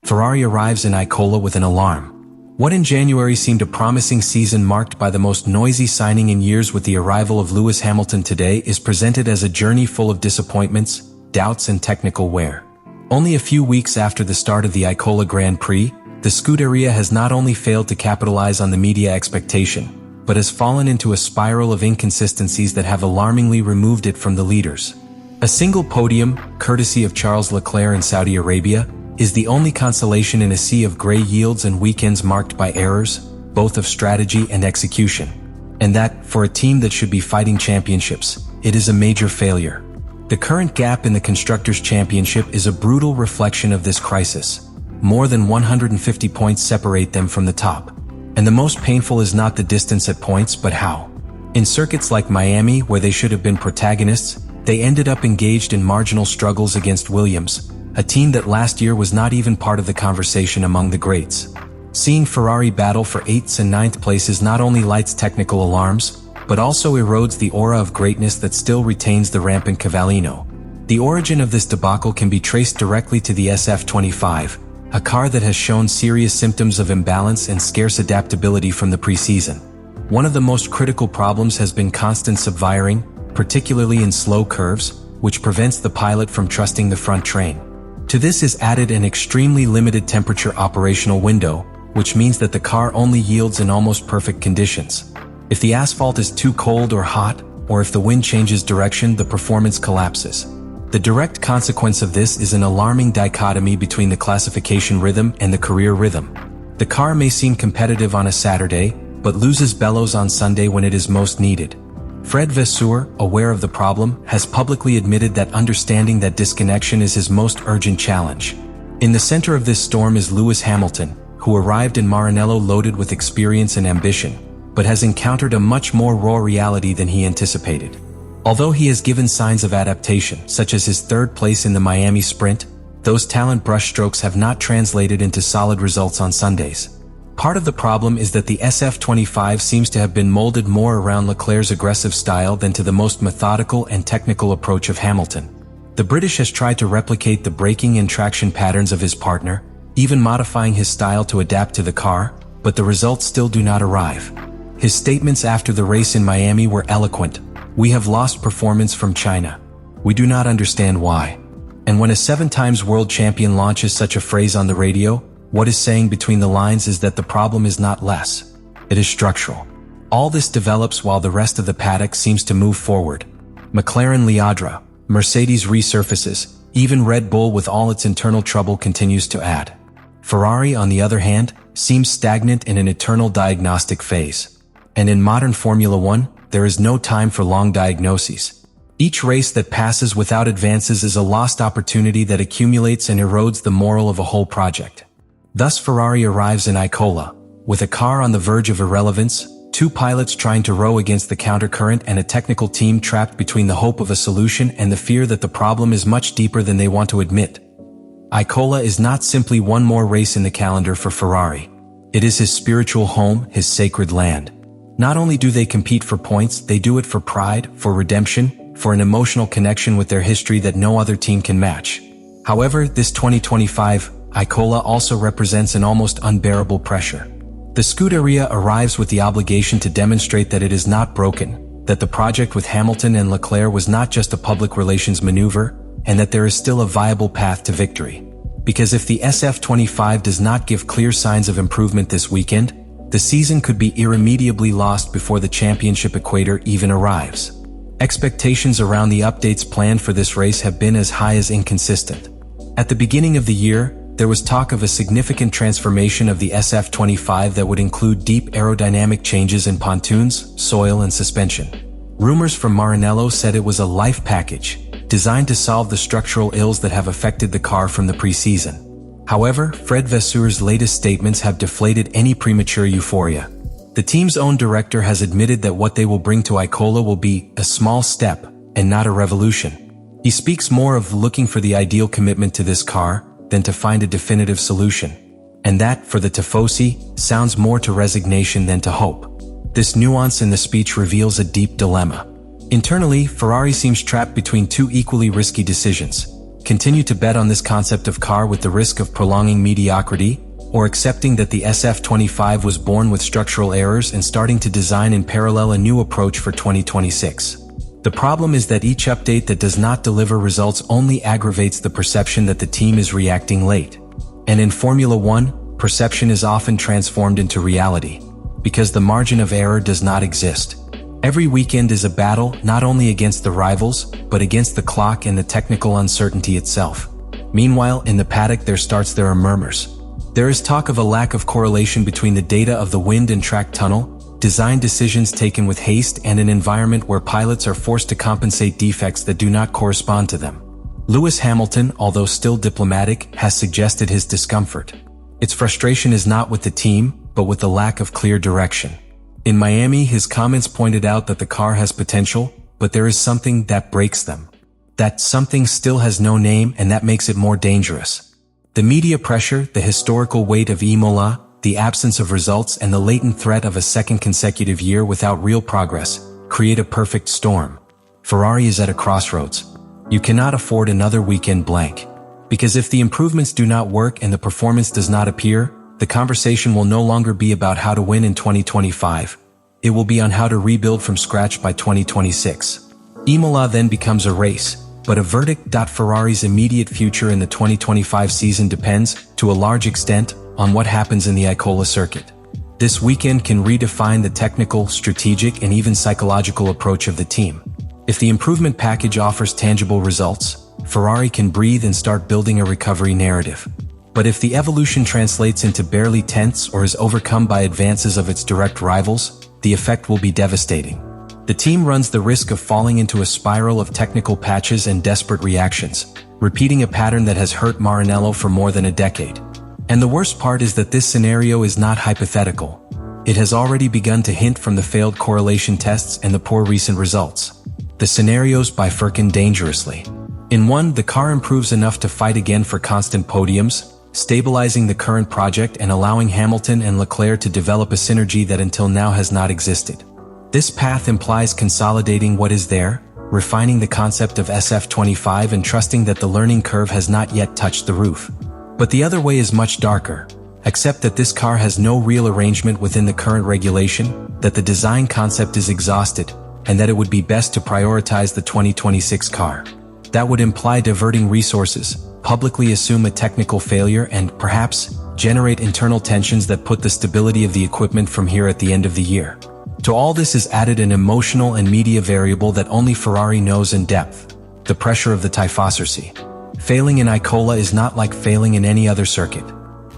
Ferrari arrives in Imola with an alarm. What in January seemed a promising season marked by the most noisy signing in years with the arrival of Lewis Hamilton today is presented as a journey full of disappointments, doubts and technical wear. Only a few weeks after the start of the Imola Grand Prix, the Scuderia has not only failed to capitalize on the media expectation, but has fallen into a spiral of inconsistencies that have alarmingly removed it from the leaders. A single podium, courtesy of Charles Leclerc in Saudi Arabia, is the only consolation in a sea of gray yields and weekends marked by errors, both of strategy and execution. And that, for a team that should be fighting championships, it is a major failure. The current gap in the Constructors' Championship is a brutal reflection of this crisis. More than 150 points separate them from the top. And the most painful is not the distance at points, but how. In circuits like Miami, where they should have been protagonists, they ended up engaged in marginal struggles against Williams, a team that last year was not even part of the conversation among the greats. Seeing Ferrari battle for 8th and 9th places not only lights technical alarms, but also erodes the aura of greatness that still retains the rampant Cavallino. The origin of this debacle can be traced directly to the SF25, a car that has shown serious symptoms of imbalance and scarce adaptability from the preseason. One of the most critical problems has been constant subviring, particularly in slow curves, which prevents the pilot from trusting the front train. To this is added an extremely limited temperature operational window, which means that the car only yields in almost perfect conditions. If the asphalt is too cold or hot, or if the wind changes direction, the performance collapses. The direct consequence of this is an alarming dichotomy between the classification rhythm and the career rhythm. The car may seem competitive on a Saturday, but loses bellows on Sunday when it is most needed. Fred Vasseur, aware of the problem, has publicly admitted that understanding that disconnection is his most urgent challenge. In the center of this storm is Lewis Hamilton, who arrived in Maranello loaded with experience and ambition, but has encountered a much more raw reality than he anticipated. Although he has given signs of adaptation, such as his third place in the Miami Sprint, those talent brushstrokes have not translated into solid results on Sundays. Part of the problem is that the SF25 seems to have been molded more around Leclerc's aggressive style than to the most methodical and technical approach of Hamilton. The British has tried to replicate the braking and traction patterns of his partner, even modifying his style to adapt to the car, but the results still do not arrive. His statements after the race in Miami were eloquent. "We have lost performance from China. We do not understand why." And when a 7-time world champion launches such a phrase on the radio, what is saying between the lines is that the problem is not less. It is structural. All this develops while the rest of the paddock seems to move forward. McLaren Liadra, Mercedes resurfaces, even Red Bull with all its internal trouble continues to add. Ferrari, on the other hand, seems stagnant in an eternal diagnostic phase. And in modern Formula One, there is no time for long diagnoses. Each race that passes without advances is a lost opportunity that accumulates and erodes the moral of a whole project. Thus Ferrari arrives in Imola, with a car on the verge of irrelevance, 2 pilots trying to row against the countercurrent and a technical team trapped between the hope of a solution and the fear that the problem is much deeper than they want to admit. Imola is not simply one more race in the calendar for Ferrari. It is his spiritual home, his sacred land. Not only do they compete for points, they do it for pride, for redemption, for an emotional connection with their history that no other team can match. However, this 2025 Imola also represents an almost unbearable pressure. The Scuderia arrives with the obligation to demonstrate that it is not broken, that the project with Hamilton and Leclerc was not just a public relations maneuver, and that there is still a viable path to victory. Because if the SF25 does not give clear signs of improvement this weekend, the season could be irremediably lost before the championship equator even arrives. Expectations around the updates planned for this race have been as high as inconsistent. At the beginning of the year, there was talk of a significant transformation of the SF25 that would include deep aerodynamic changes in pontoons, soil, and suspension. Rumors from Maranello said it was a life package, designed to solve the structural ills that have affected the car from the preseason. However, Fred Vasseur's latest statements have deflated any premature euphoria. The team's own director has admitted that what they will bring to Imola will be a small step and not a revolution. He speaks more of looking for the ideal commitment to this car than to find a definitive solution. And that, for the Tifosi, sounds more to resignation than to hope. This nuance in the speech reveals a deep dilemma. Internally, Ferrari seems trapped between 2 equally risky decisions. continue to bet on this concept of car with the risk of prolonging mediocrity, or accepting that the SF25 was born with structural errors and starting to design in parallel a new approach for 2026. The problem is that each update that does not deliver results only aggravates the perception that the team is reacting late. And in Formula One, perception is often transformed into reality, because the margin of error does not exist. Every weekend is a battle not only against the rivals, but against the clock and the technical uncertainty itself. Meanwhile, in the paddock there are murmurs. There is talk of a lack of correlation between the data of the wind and track tunnel, design decisions taken with haste, and an environment where pilots are forced to compensate defects that do not correspond to them. Lewis Hamilton, although still diplomatic, has suggested his discomfort. Its frustration is not with the team, but with the lack of clear direction. In Miami, his comments pointed out that the car has potential, but there is something that breaks them. That something still has no name, and that makes it more dangerous. The media pressure, the historical weight of Imola, the absence of results, and the latent threat of a second consecutive year without real progress create a perfect storm. Ferrari is at a crossroads. You cannot afford another weekend blank. Because if the improvements do not work and the performance does not appear, the conversation will no longer be about how to win in 2025. It will be on how to rebuild from scratch by 2026. Imola then becomes a race, but a verdict. Ferrari's immediate future in the 2025 season depends, to a large extent, on what happens in the Imola circuit. This weekend can redefine the technical, strategic, and even psychological approach of the team. If the improvement package offers tangible results, Ferrari can breathe and start building a recovery narrative. But if the evolution translates into barely tenths or is overcome by advances of its direct rivals, the effect will be devastating. The team runs the risk of falling into a spiral of technical patches and desperate reactions, repeating a pattern that has hurt Maranello for more than a decade. And the worst part is that this scenario is not hypothetical. It has already begun to hint from the failed correlation tests and the poor recent results. The scenarios bifurcate dangerously. In one, the car improves enough to fight again for constant podiums, stabilizing the current project and allowing Hamilton and Leclerc to develop a synergy that until now has not existed. This path implies consolidating what is there, refining the concept of SF25 and trusting that the learning curve has not yet touched the roof. But the other way is much darker. Accept that this car has no real arrangement within the current regulation, that the design concept is exhausted, and that it would be best to prioritize the 2026 car. That would imply diverting resources, publicly assume a technical failure, and, perhaps, generate internal tensions that put the stability of the equipment from here at the end of the year. To all this is added an emotional and media variable that only Ferrari knows in depth: the pressure of the tifosi. Failing in Imola is not like failing in any other circuit.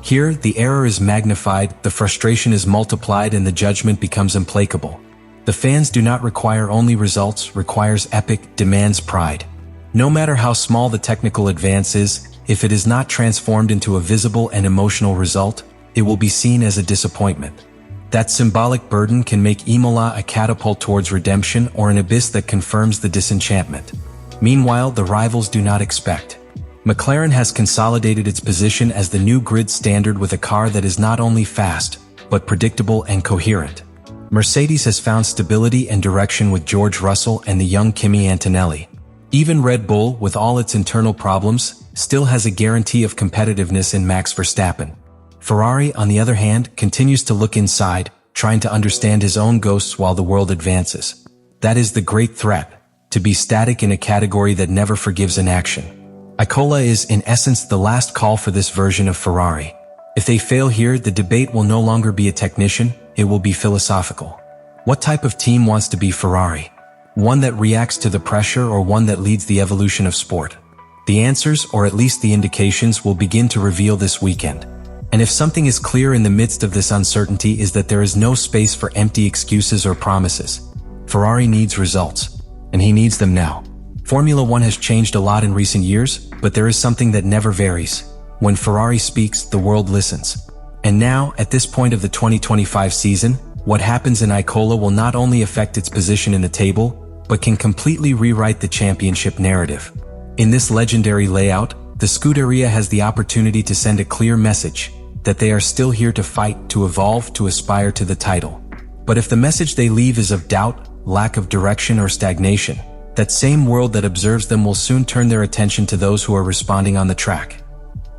Here, the error is magnified, the frustration is multiplied, and the judgment becomes implacable. The fans do not require only results, requires epic, demands pride. No matter how small the technical advance is, if it is not transformed into a visible and emotional result, it will be seen as a disappointment. That symbolic burden can make Imola a catapult towards redemption or an abyss that confirms the disenchantment. Meanwhile, the rivals do not expect. McLaren has consolidated its position as the new grid standard with a car that is not only fast, but predictable and coherent. Mercedes has found stability and direction with George Russell and the young Kimi Antonelli. Even Red Bull, with all its internal problems, still has a guarantee of competitiveness in Max Verstappen. Ferrari, on the other hand, continues to look inside, trying to understand his own ghosts while the world advances. That is the great threat, to be static in a category that never forgives inaction. Imola is, in essence, the last call for this version of Ferrari. If they fail here, the debate will no longer be a technician, it will be philosophical. What type of team wants to be Ferrari? One that reacts to the pressure or one that leads the evolution of sport? The answers, or at least the indications, will begin to reveal this weekend. And if something is clear in the midst of this uncertainty, is that there is no space for empty excuses or promises. Ferrari needs results, and he needs them now. Formula One has changed a lot in recent years, but there is something that never varies. When Ferrari speaks, the world listens. And now, at this point of the 2025 season, what happens in Imola will not only affect its position in the table, but can completely rewrite the championship narrative. In this legendary layout, the Scuderia has the opportunity to send a clear message that they are still here to fight, to evolve, to aspire to the title. But if the message they leave is of doubt, lack of direction, or stagnation, That same world that observes them will soon turn their attention to those who are responding on the track.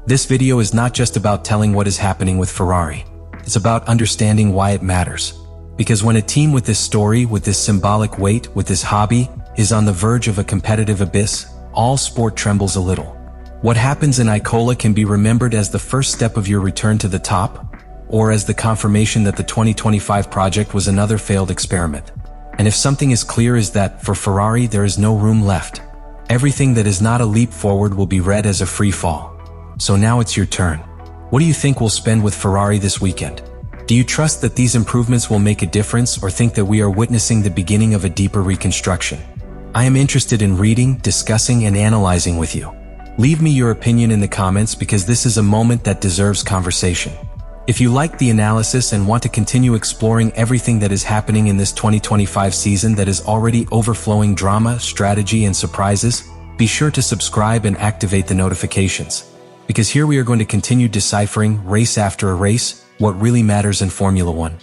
This video is not just about telling what is happening with Ferrari. It's about understanding why it matters. Because when a team with this story, with this symbolic weight, with this hobby, is on the verge of a competitive abyss, all sport trembles a little. What happens in Imola can be remembered as the first step of your return to the top, or as the confirmation that the 2025 project was another failed experiment. And if something is clear is that, for Ferrari, there is no room left. Everything that is not a leap forward will be read as a free fall. So now it's your turn. What do you think we'll spend with Ferrari this weekend? Do you trust that these improvements will make a difference, or think that we are witnessing the beginning of a deeper reconstruction? I am interested in reading, discussing, and analyzing with you. Leave me your opinion in the comments because this is a moment that deserves conversation. If you like the analysis and want to continue exploring everything that is happening in this 2025 season that is already overflowing drama, strategy, and surprises, be sure to subscribe and activate the notifications. Because here we are going to continue deciphering, race after a race, what really matters in Formula One.